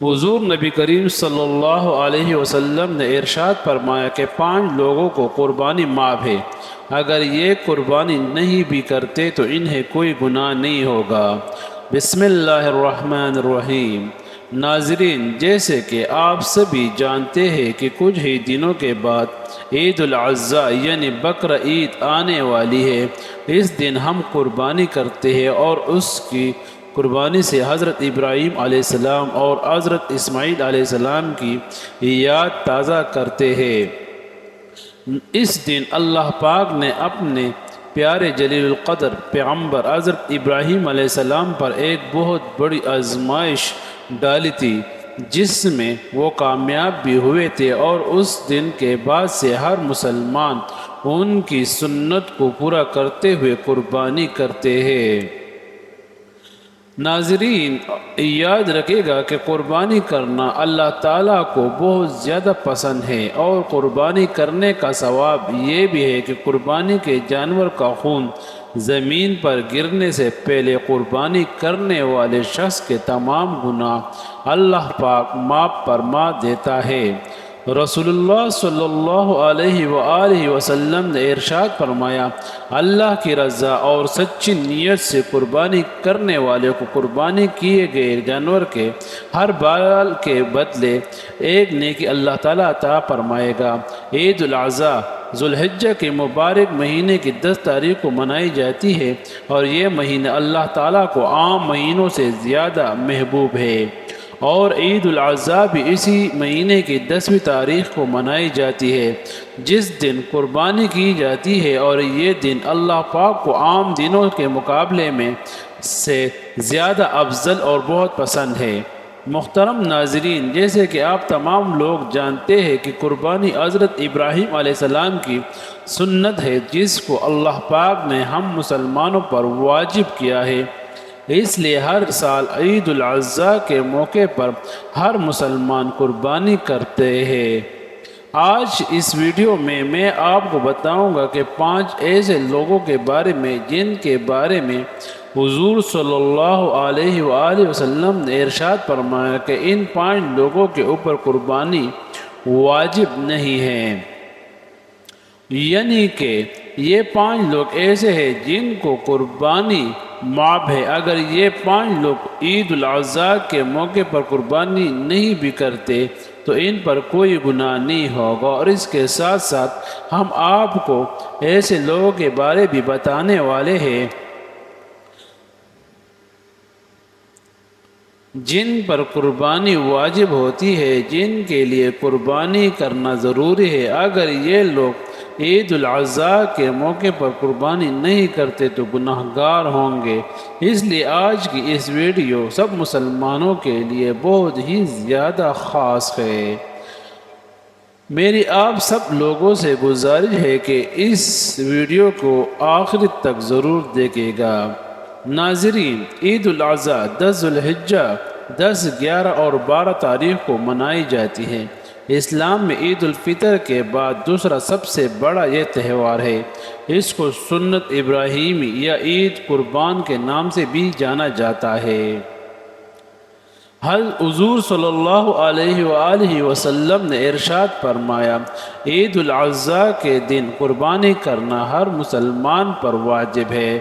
حضور نبی کریم صلی اللہ علیہ وسلم نے ارشاد فرمایا کہ 5 لوگوں کو قربانی معاف ہے، اگر یہ قربانی نہیں بھی کرتے تو انہیں کوئی گناہ نہیں ہوگا۔ بسم اللہ الرحمن الرحیم۔ ناظرین، جیسے کہ آپ سبھی جانتے ہیں کہ کچھ ہی دنوں کے بعد عید الاضحیٰ یعنی بقرہ عید آنے والی ہے۔ اس دن ہم قربانی کرتے ہیں اور اس کی قربانی سے حضرت ابراہیم علیہ السلام اور حضرت اسماعیل علیہ السلام کی یاد تازہ کرتے ہیں۔ اس دن اللہ پاک نے اپنے پیارے جلیل القدر پیغمبر حضرت ابراہیم علیہ السلام پر ایک بہت بڑی آزمائش ڈالی تھی، جس میں وہ کامیاب بھی ہوئے تھے، اور اس دن کے بعد سے ہر مسلمان ان کی سنت کو پورا کرتے ہوئے قربانی کرتے ہیں۔ ناظرین، یاد رکھے گا کہ قربانی کرنا اللہ تعالیٰ کو بہت زیادہ پسند ہے، اور قربانی کرنے کا ثواب یہ بھی ہے کہ قربانی کے جانور کا خون زمین پر گرنے سے پہلے قربانی کرنے والے شخص کے تمام گناہ اللہ پاک معاف فرما دیتا ہے۔ رسول اللہ صلی اللہ علیہ وآلہ وسلم نے ارشاد فرمایا، اللہ کی رضا اور سچی نیت سے قربانی کرنے والے کو قربانی کیے گئے جانور کے ہر بال کے بدلے ایک نیکی اللہ تعالیٰ عطا فرمائے گا۔ عید الاضحیٰ ذوالحجہ کے مبارک مہینے کی 10 تاریخ کو منائی جاتی ہے، اور یہ مہینہ اللہ تعالیٰ کو عام مہینوں سے زیادہ محبوب ہے، اور عید الاضحیٰ بھی اسی مہینے کی 10ویں تاریخ کو منائی جاتی ہے، جس دن قربانی کی جاتی ہے، اور یہ دن اللہ پاک کو عام دنوں کے مقابلے میں سے زیادہ افضل اور بہت پسند ہے۔ محترم ناظرین، جیسے کہ آپ تمام لوگ جانتے ہیں کہ قربانی حضرت ابراہیم علیہ السلام کی سنت ہے، جس کو اللہ پاک نے ہم مسلمانوں پر واجب کیا ہے۔ اس لیے ہر سال عید الاضحیٰ کے موقع پر ہر مسلمان قربانی کرتے ہیں۔ آج اس ویڈیو میں آپ کو بتاؤں گا کہ 5 ایسے لوگوں کے بارے میں جن کے بارے میں حضور صلی اللہ علیہ وآلہ وسلم نے ارشاد فرمایا کہ ان 5 لوگوں کے اوپر قربانی واجب نہیں ہے، یعنی کہ یہ 5 لوگ ایسے ہیں جن کو قربانی معاف ہے۔ اگر یہ 5 لوگ عید الاضحیٰ کے موقع پر قربانی نہیں بھی کرتے تو ان پر کوئی گناہ نہیں ہوگا، اور اس کے ساتھ ساتھ ہم آپ کو ایسے لوگوں کے بارے بھی بتانے والے ہیں جن پر قربانی واجب ہوتی ہے، جن کے لیے قربانی کرنا ضروری ہے۔ اگر یہ لوگ عید الاضحیٰ کے موقع پر قربانی نہیں کرتے تو گناہ گار ہوں گے۔ اس لیے آج کی اس ویڈیو سب مسلمانوں کے لیے بہت ہی زیادہ خاص ہے۔ میری آپ سب لوگوں سے گزارش ہے کہ اس ویڈیو کو آخر تک ضرور دیکھیے گا۔ ناظرین، عید الاضحیٰ 10 ذوالحجہ 10، 11 اور 12 تاریخ کو منائی جاتی ہے۔ اسلام میں عید الفطر کے بعد دوسرا سب سے بڑا یہ تہوار ہے۔ اس کو سنت ابراہیمی یا عید قربان کے نام سے بھی جانا جاتا ہے۔ حضور صلی اللہ علیہ وآلہ وسلم نے ارشاد فرمایا، عید الاضحیٰ کے دن قربانی کرنا ہر مسلمان پر واجب ہے،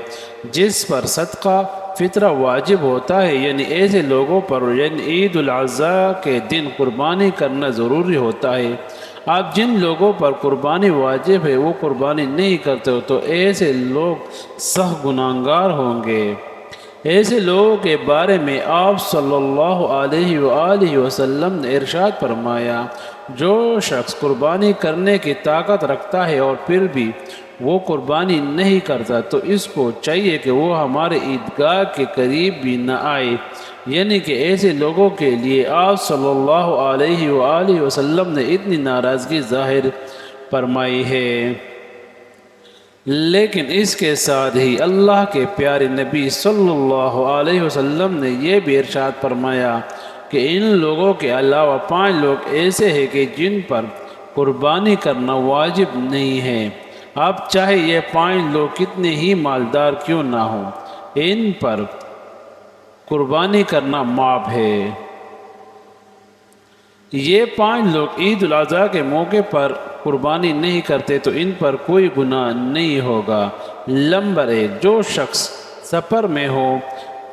جس پر صدقہ فطرہ واجب ہوتا ہے، یعنی ایسے لوگوں پر یعنی عید الاضحیٰ کے دن قربانی کرنا ضروری ہوتا ہے۔ اب جن لوگوں پر قربانی واجب ہے وہ قربانی نہیں کرتے تو ایسے لوگ سخت گناہگار ہوں گے۔ ایسے لوگوں کے بارے میں آپ صلی اللہ علیہ وآلہ وسلم نے ارشاد فرمایا، جو شخص قربانی کرنے کی طاقت رکھتا ہے اور پھر بھی وہ قربانی نہیں کرتا تو اس کو چاہیے کہ وہ ہمارے عیدگاہ کے قریب بھی نہ آئے، یعنی کہ ایسے لوگوں کے لیے آپ صلی اللہ علیہ وآلہ وسلم نے اتنی ناراضگی ظاہر فرمائی ہے۔ لیکن اس کے ساتھ ہی اللہ کے پیارے نبی صلی اللہ علیہ وسلم نے یہ بھی ارشاد فرمایا کہ ان لوگوں کے علاوہ 5 لوگ ایسے ہیں کہ جن پر قربانی کرنا واجب نہیں ہے۔ اب چاہے یہ 5 لوگ کتنے ہی مالدار کیوں نہ ہوں، ان پر قربانی کرنا معاف ہے۔ یہ 5 لوگ عید الاضحیٰ کے موقع پر قربانی نہیں کرتے تو ان پر کوئی گناہ نہیں ہوگا۔ نمبر 1، جو شخص سفر میں ہو،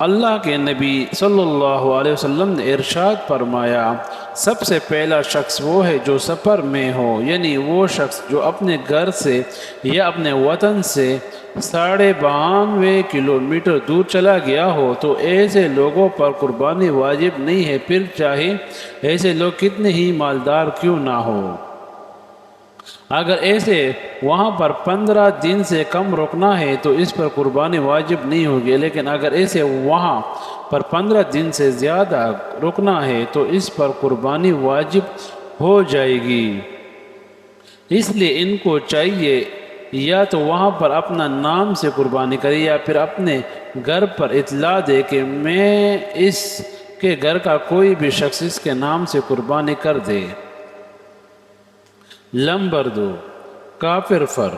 اللہ کے نبی صلی اللہ علیہ وسلم نے ارشاد فرمایا، سب سے پہلا شخص وہ ہے جو سفر میں ہو، یعنی وہ شخص جو اپنے گھر سے یا اپنے وطن سے 92.5 کلومیٹر دور چلا گیا ہو، تو ایسے لوگوں پر قربانی واجب نہیں ہے، پھر چاہے ایسے لوگ کتنے ہی مالدار کیوں نہ ہو۔ اگر ایسے وہاں پر 15 دن سے کم رکنا ہے تو اس پر قربانی واجب نہیں ہوگی، لیکن اگر ایسے وہاں پر 15 دن سے زیادہ رکنا ہے تو اس پر قربانی واجب ہو جائے گی۔ اس لیے ان کو چاہیے یا تو وہاں پر اپنا نام سے قربانی کرے یا پھر اپنے گھر پر اطلاع دے کہ میں اس کے گھر کا کوئی بھی شخص اس کے نام سے قربانی کر دے۔ نمبر 2، کافر فر۔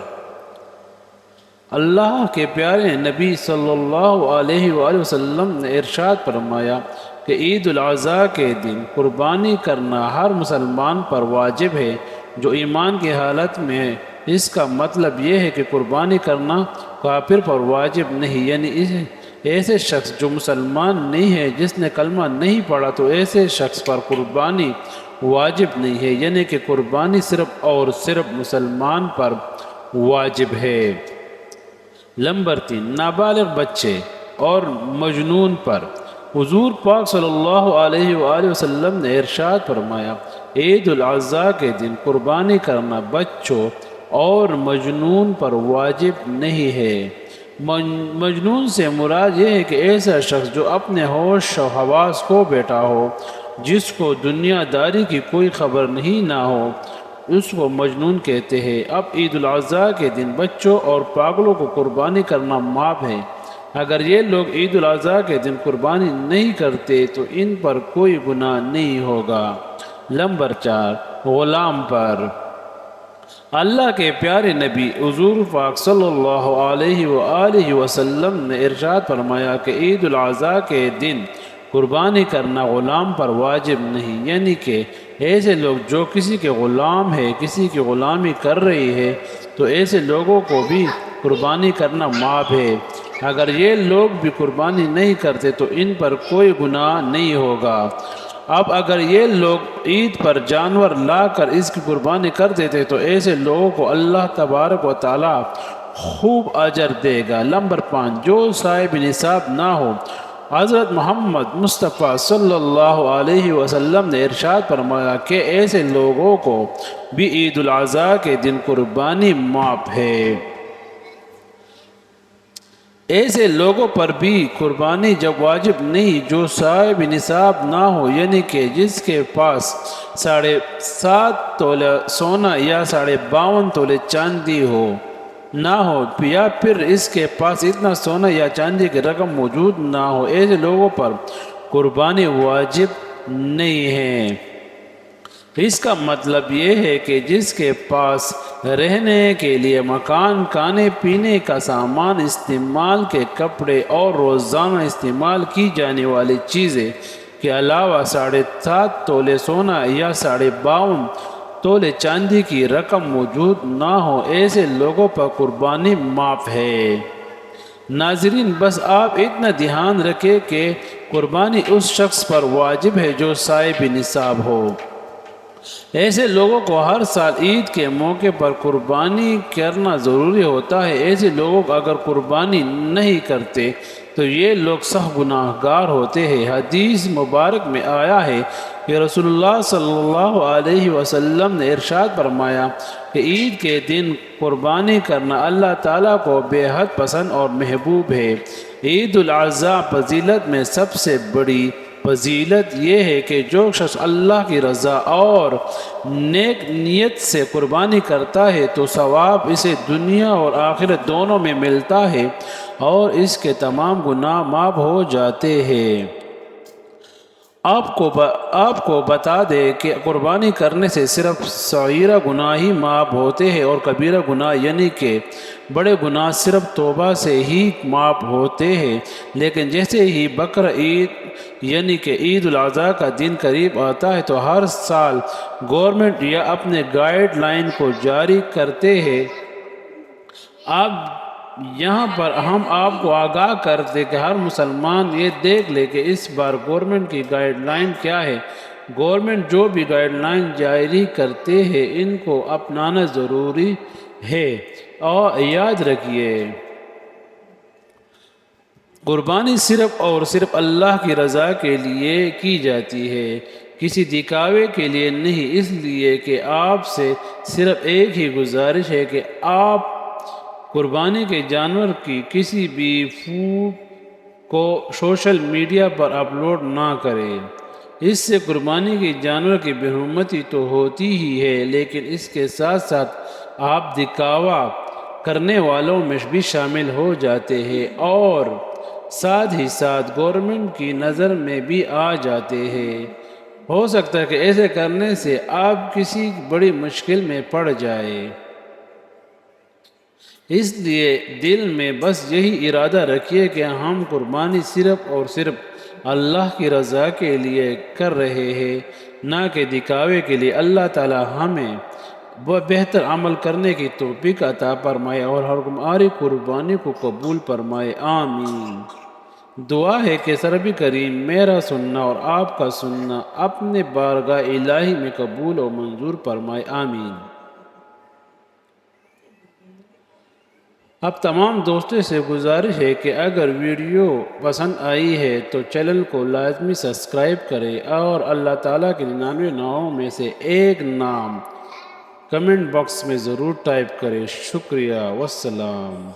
اللہ کے پیارے نبی صلی اللہ علیہ وآلہ وسلم نے ارشاد فرمایا کہ عید الاضحیٰ کے دن قربانی کرنا ہر مسلمان پر واجب ہے جو ایمان کی حالت میں ہے۔ اس کا مطلب یہ ہے کہ قربانی کرنا کافر پر واجب نہیں، یعنی ایسے شخص جو مسلمان نہیں ہے، جس نے کلمہ نہیں پڑھا، تو ایسے شخص پر قربانی واجب نہیں ہے، یعنی کہ قربانی صرف اور صرف مسلمان پر واجب ہے۔ نمبر 3، نابالغ بچے اور مجنون پر۔ حضور پاک صلی اللہ علیہ وآلہ وسلم نے ارشاد فرمایا، عید الاضحیٰ کے دن قربانی کرنا بچوں اور مجنون پر واجب نہیں ہے۔ مجنون سے مراد یہ ہے کہ ایسا شخص جو اپنے ہوش و حواس کو بیٹھا ہو، جس کو دنیا داری کی کوئی خبر نہیں نہ ہو، اس کو مجنون کہتے ہیں۔ اب عید الاضحیٰ کے دن بچوں اور پاگلوں کو قربانی کرنا معاف ہے۔ اگر یہ لوگ عید الاضحیٰ کے دن قربانی نہیں کرتے تو ان پر کوئی گناہ نہیں ہوگا۔ نمبر 4، غلام پر۔ اللہ کے پیارے نبی حضور پاک صلی اللہ علیہ وآلہ وسلم نے ارشاد فرمایا کہ عید الاضحیٰ کے دن قربانی کرنا غلام پر واجب نہیں، یعنی کہ ایسے لوگ جو کسی کے غلام ہے، کسی کی غلامی کر رہی ہے، تو ایسے لوگوں کو بھی قربانی کرنا معاف ہے۔ اگر یہ لوگ بھی قربانی نہیں کرتے تو ان پر کوئی گناہ نہیں ہوگا۔ اب اگر یہ لوگ عید پر جانور لا کر اس کی قربانی کر دیتے تو ایسے لوگوں کو اللہ تبارک و تعالی خوب اجر دے گا۔ نمبر 5، جو صاحب نصاب نہ ہو۔ حضرت محمد مصطفیٰ صلی اللہ علیہ وسلم نے ارشاد فرمایا کہ ایسے لوگوں کو بھی عید الاضحیٰ کے دن قربانی معاف ہے۔ ایسے لوگوں پر بھی قربانی جب واجب نہیں جو صاحب نصاب نہ ہو، یعنی کہ جس کے پاس 7.5 تولہ سونا یا 52.5 تولے چاندی ہو نہ ہو، یا پھر اس کے پاس اتنا سونا یا چاندی کی رقم موجود نہ ہو، ایسے لوگوں پر قربانی واجب نہیں ہے۔ اس کا مطلب یہ ہے کہ جس کے پاس رہنے کے لیے مکان، کھانے پینے کا سامان، استعمال کے کپڑے اور روزانہ استعمال کی جانے والی چیزیں کے علاوہ 7.5 تولے سونا یا 52.5 تولے چاندی کی رقم موجود نہ ہو، ایسے لوگوں پر قربانی معاف ہے۔ ناظرین، بس آپ اتنا دھیان رکھیں کہ قربانی اس شخص پر واجب ہے جو صاحب نصاب ہو۔ ایسے لوگوں کو ہر سال عید کے موقع پر قربانی کرنا ضروری ہوتا ہے۔ ایسے لوگ اگر قربانی نہیں کرتے تو یہ لوگ سخت گناہ گار ہوتے ہیں۔ حدیث مبارک میں آیا ہے کہ رسول اللہ صلی اللہ علیہ وسلم نے ارشاد فرمایا کہ عید کے دن قربانی کرنا اللہ تعالیٰ کو بے حد پسند اور محبوب ہے۔ عید الاضحیٰ فضیلت میں سب سے بڑی فضیلت یہ ہے کہ جو شخص اللہ کی رضا اور نیک نیت سے قربانی کرتا ہے تو ثواب اسے دنیا اور آخرت دونوں میں ملتا ہے اور اس کے تمام گناہ معاف ہو جاتے ہیں۔ آپ کو بتا دے کہ قربانی کرنے سے صرف صغیرہ گناہ ہی معاف ہوتے ہیں اور کبیرہ گناہ یعنی کہ بڑے گناہ صرف توبہ سے ہی معاف ہوتے ہیں۔ لیکن جیسے ہی بقر عید یعنی کہ عید الاضحیٰ کا دن قریب آتا ہے تو ہر سال گورنمنٹ یا اپنے گائیڈ لائن کو جاری کرتے ہیں۔ اب یہاں پر ہم آپ کو آگاہ کرتے کہ ہر مسلمان یہ دیکھ لے کہ اس بار گورنمنٹ کی گائیڈ لائن کیا ہے۔ گورنمنٹ جو بھی گائیڈ لائن جاری کرتے ہیں ان کو اپنانا ضروری ہے، اور یاد رکھیے قربانی صرف اور صرف اللہ کی رضا کے لیے کی جاتی ہے، کسی دکھاوے کے لیے نہیں۔ اس لیے کہ آپ سے صرف ایک ہی گزارش ہے کہ آپ قربانی کے جانور کی کسی بھی فوٹ کو سوشل میڈیا پر اپلوڈ نہ کریں۔ اس سے قربانی کے جانور کی بے حرمتی تو ہوتی ہی ہے، لیکن اس کے ساتھ ساتھ آپ دکھاوا کرنے والوں میں بھی شامل ہو جاتے ہیں اور ساتھ ہی ساتھ گورنمنٹ کی نظر میں بھی آ جاتے ہیں۔ ہو سکتا ہے کہ ایسے کرنے سے آپ کسی بڑی مشکل میں پڑ جائے، اس لیے دل میں بس یہی ارادہ رکھیے کہ ہم قربانی صرف اور صرف اللہ کی رضا کے لیے کر رہے ہیں، نہ کہ دکھاوے کے لیے۔ اللہ تعالی ہمیں وہ بہتر عمل کرنے کی توفیق عطا فرمائے اور ہماری قربانی کو قبول فرمائے، آمین۔ دعا ہے کہ رب کریم میرا سننا اور آپ کا سننا اپنے بارگاہ الہی میں قبول و منظور فرمائے، آمین۔ اب تمام دوستوں سے گزارش ہے کہ اگر ویڈیو پسند آئی ہے تو چینل کو لازمی سبسکرائب کریں اور اللہ تعالیٰ کے 99 ناموں میں سے ایک نام کمنٹ باکس میں ضرور ٹائپ کریں۔ شکریہ، والسلام۔